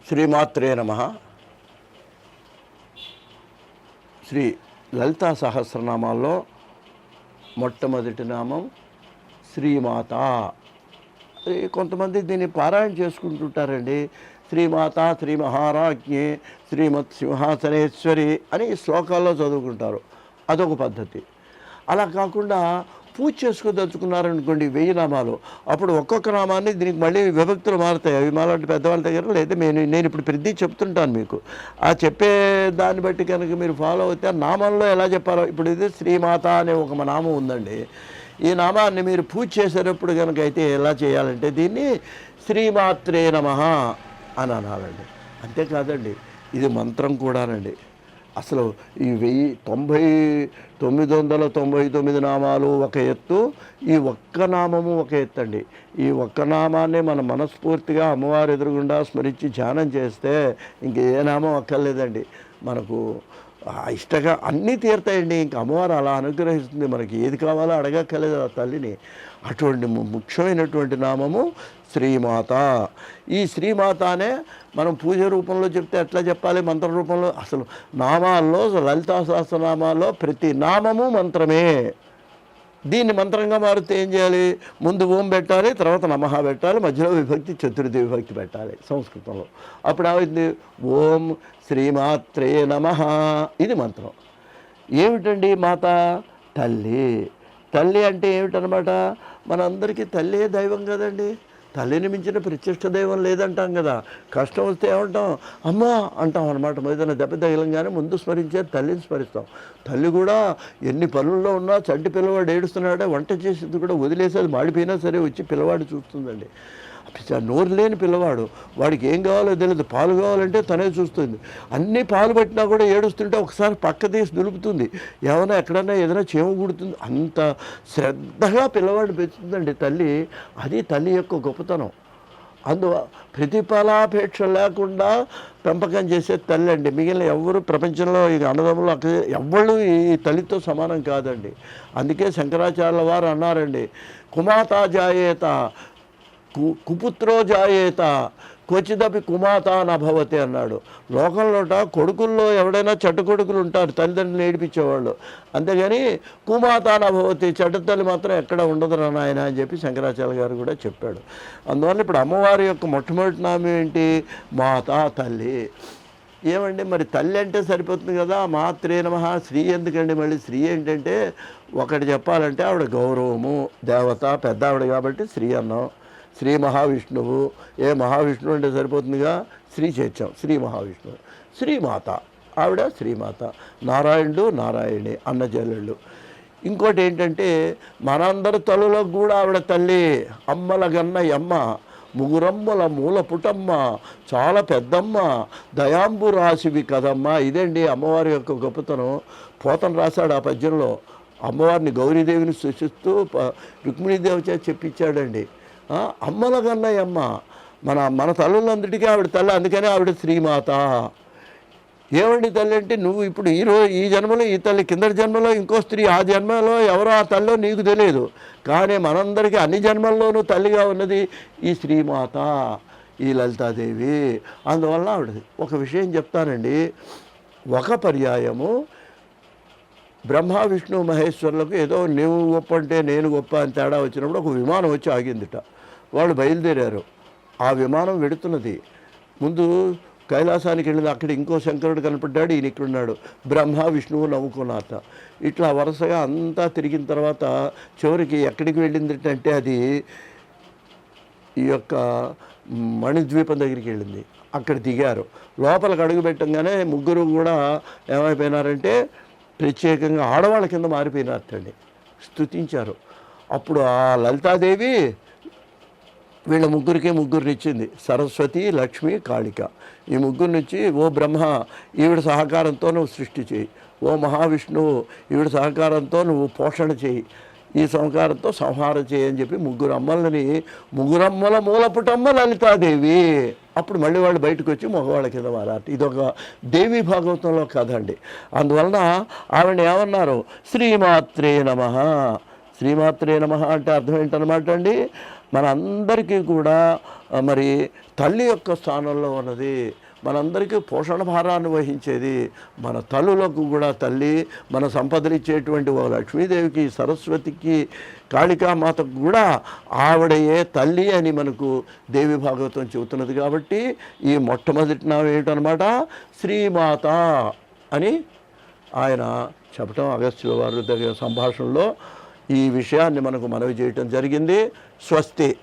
శ్రీమాత్రే నమః. శ్రీ లలితా సహస్రనామాల్లో మొట్టమొదటి నామం శ్రీమాత. కొంతమంది దీన్ని పారాయణ చేసుకుంటుంటారండి. శ్రీమాత, శ్రీ మహారాజ్ఞి, శ్రీమత్ సింహాసనేశ్వరి అని శ్లోకాల్లో చదువుకుంటారు. అదొక పద్ధతి. అలా కాకుండా పూజ చేసుకోదలుచుకున్నారనుకోండి 1000 నామాలు, అప్పుడు ఒక్కొక్క నామాన్ని దీనికి మళ్ళీ విభక్తులు మారుతాయి. అవి మాలాంటి పెద్దవాళ్ళ దగ్గర లేదా నేను ఇప్పుడు ప్రతి చెప్తుంటాను మీకు. ఆ చెప్పే దాన్ని బట్టి కనుక మీరు ఫాలో అవుతే ఆ నామంలో ఎలా చెప్పాలో. ఇప్పుడు ఇది శ్రీమాత అనే ఒక నామం ఉందండి. ఈ నామాన్ని మీరు పూజ చేసేటప్పుడు కనుక అయితే ఎలా చేయాలంటే దీన్ని శ్రీమాత్రే నమః అని అనాలండి. అంతేకాదండి, ఇది మంత్రం కూడానండి. అసలు ఈ 999 నామాలు ఒక ఎత్తు, ఈ ఒక్క నామము ఒక ఎత్తు అండి. ఈ ఒక్క నామాన్ని మనం మనస్ఫూర్తిగా అమ్మవారి ఎదురుగుండా స్మరించి ధ్యానం చేస్తే ఇంక ఏ నామం అక్కర్లేదండి. మనకు ఇష్టంగా అన్నీ తీరుతాయండి. ఇంక అమ్మవారు అలా అనుగ్రహిస్తుంది. మనకి ఏది కావాలో అడగక్కర్లేదు ఆ తల్లిని. అటువంటి ముఖ్యమైనటువంటి నామము శ్రీమాత. ఈ శ్రీమాతనే మనం పూజ రూపంలో చెప్తే ఎట్లా చెప్పాలి, మంత్ర రూపంలో. అసలు నామాల్లో, లలితా సహస్రనామాల్లో ప్రతి నామము మంత్రమే. దీన్ని మంత్రంగా మారితే ఏం చేయాలి? ముందు ఓం పెట్టాలి, తర్వాత నమః పెట్టాలి, మధ్యలో విభక్తి చతుర్థి విభక్తి పెట్టాలి సంస్కృతంలో. అప్పుడు ఏమైంది? ఓం శ్రీమాత్రే నమః. ఇది మంత్రం. ఏమిటండి మాత? తల్లి. తల్లి అంటే ఏమిటనమాట? మనందరికీ తల్లే దైవం కదండి. తల్లిని మించిన ప్రత్యక్ష దైవం లేదంటాం కదా. కష్టం వస్తే ఏమంటాం? అమ్మా అంటాం అనమాట. ఏదైనా దెబ్బ తగిలంగానే ముందు స్మరించే తల్లిని స్మరిస్తాం. తల్లి కూడా ఎన్ని పనుల్లో ఉన్నా చంటి పిల్లవాడు ఏడుస్తున్నాడే, వంట చేసేది కూడా వదిలేసేది మాడిపోయినా సరే వచ్చి పిల్లవాడు చూస్తుందండి. నోరు లేని పిల్లవాడు, వాడికి ఏం కావాలో తెలియదు. పాలు కావాలంటే తనే చూస్తుంది. అన్నీ పాలు పట్టినా కూడా ఏడుస్తుంటే ఒకసారి పక్క తీసి దులుపుతుంది. ఏమైనా ఎక్కడన్నా ఏదైనా చేమ కుడుతుంది. అంత శ్రద్ధగా పిల్లవాడు పెంచుతుందండి తల్లి. అది తల్లి యొక్క గొప్పతనం. ప్రతిఫలాపేక్ష లేకుండా పెంపకం చేసే తల్లి అండి. మిగిలిన ఎవరు ప్రపంచంలో ఈ అన్నదమ్ములు అక్కడ ఎవ్వరు ఈ తల్లితో సమానం కాదండి. అందుకే శంకరాచార్యుల వారు అన్నారండి, కుమాతా జాయేత కుపుత్రో జాయేత క్వచిదపి కుమాత నభవతి అన్నాడు. లోకంలోట కొడుకుల్లో ఎవడైనా చెడ్డ కొడుకులు ఉంటారు, తల్లిదండ్రులు ఏడిపించేవాళ్ళు. అంతేగాని కుమాత నభవతి, చెడ్డ తల్లి మాత్రం ఎక్కడ ఉండదు నాయన అని చెప్పి శంకరాచార్య గారు కూడా చెప్పాడు. అందువల్ల ఇప్పుడు అమ్మవారి యొక్క మొట్టమొదటి నామం ఏంటి? మాత, తల్లి. ఏమండి మరి తల్లి అంటే సరిపోతుంది కదా, మాత్రే నమః. శ్రీ ఎందుకండి మళ్ళీ? శ్రీ ఏంటంటే ఒకటి చెప్పాలంటే ఆవిడ గౌరవము, దేవత, పెద్ద ఆవిడ కాబట్టి శ్రీ అన్నాం. శ్రీ మహావిష్ణువు. మహావిష్ణువు అంటే సరిపోతుందిగా, శ్రీ చేర్చాం. శ్రీ మహావిష్ణువు. శ్రీమాత, ఆవిడ శ్రీమాత. నారాయణుడు, నారాయణి, అన్న చెల్లెళ్ళు. ఇంకోటి ఏంటంటే మనందరి తల్లులకు కూడా ఆవిడ తల్లి. అమ్మల గన్న అమ్మ, ముగురమ్మల మూల పుటమ్మ, చాలా పెద్దమ్మ, దయాంబు రాశివి కదమ్మ. ఇదండి అమ్మవారి యొక్క గొప్పతనం. పోతన రాశాడు ఆ పద్యంలో. అమ్మవారిని గౌరీదేవిని సృష్టిస్తూ రుక్మిణీదేవి చేత చెప్పించాడండి. అమ్మల కన్నయ్యమ్మ, మన తల్లులందరికీ ఆవిడ తల్లి. అందుకనే ఆవిడ శ్రీమాత. ఏమండి తల్లి అంటే, నువ్వు ఇప్పుడు ఈ జన్మలో ఈ తల్లి, కిందటి జన్మలో ఇంకో స్త్రీ, ఆ జన్మలో ఎవరో ఆ తల్లో నీకు తెలియదు. కానీ మనందరికీ అన్ని జన్మల్లోనూ తల్లిగా ఉన్నది ఈ శ్రీమాత, ఈ లలితాదేవి. అందువల్ల ఆవిడ. ఒక విషయం చెప్తానండి. ఒక పర్యాయము బ్రహ్మ, విష్ణు, మహేశ్వరులకు ఏదో నువ్వు గొప్ప అంటే నేను గొప్ప అని తేడా వచ్చినప్పుడు ఒక విమానం వచ్చి ఆగిందిట. వాళ్ళు బయలుదేరారు. ఆ విమానం వెడుతున్నది. ముందు కైలాసానికి వెళ్ళింది. అక్కడ ఇంకో శంకరుడు కనపడ్డాడు, ఈయన ఇక్కడున్నాడు. బ్రహ్మ, విష్ణువు నవ్వుకున్నారట. ఇట్లా వరుసగా అంతా తిరిగిన తర్వాత చివరికి ఎక్కడికి వెళ్ళింది అంటే అది ఈ యొక్క మణిద్వీపం దగ్గరికి వెళ్ళింది. అక్కడ దిగారు. లోపలికి అడుగు పెట్టంగానే ముగ్గురు కూడా ఏమైపోయినారంటే ప్రత్యేకంగా ఆడవాళ్ళ కింద మారిపోయినారటండి. స్తుతించారు. అప్పుడు ఆ లలితాదేవి వీళ్ళ ముగ్గురినిచ్చింది. సరస్వతి, లక్ష్మి, కాళిక. ఈ ముగ్గురినిచ్చి, ఓ బ్రహ్మ, ఈవిడ సహకారంతో నువ్వు సృష్టి చేయి. ఓ మహావిష్ణువు, ఈవిడ సహకారంతో నువ్వు పోషణ చేయి. ఈ సంహారంతో సంహారం చేయని చెప్పి ముగ్గురమ్మల మూలపుటమ్మ లలితాదేవి. అప్పుడు మళ్ళీ వాళ్ళు బయటకు వచ్చి మగవాళ్ళ కింద మారారు. ఇదొక దేవీ భాగవతంలో కథ అండి. అందువలన ఆవిడ ఏమన్నారు? శ్రీమాత్రే నమః. శ్రీమాత్రే నమః అంటే అర్థం ఏంటనమాట అండి? మనందరికీ కూడా మరి తల్లి యొక్క స్థానంలో ఉన్నది. మనందరికీ పోషణ భారాన్ని వహించేది మన తల్లులకు కూడా తల్లి. మన సంపదలు ఇచ్చేటువంటి ఒక లక్ష్మీదేవికి, సరస్వతికి, కాళికామాతకు కూడా ఆవిడయే తల్లి అని మనకు దేవి భాగవతం చెబుతున్నది. కాబట్టి ఈ మొట్టమొదటి నామం ఏమిటనమాట, శ్రీమాత అని ఆయన చెప్పటం అగస్త్యుల వారి దగ్గర సంభాషణలో ఈ విషయాన్ని మనకు మనవి చేయటం జరిగింది. స్వస్తి.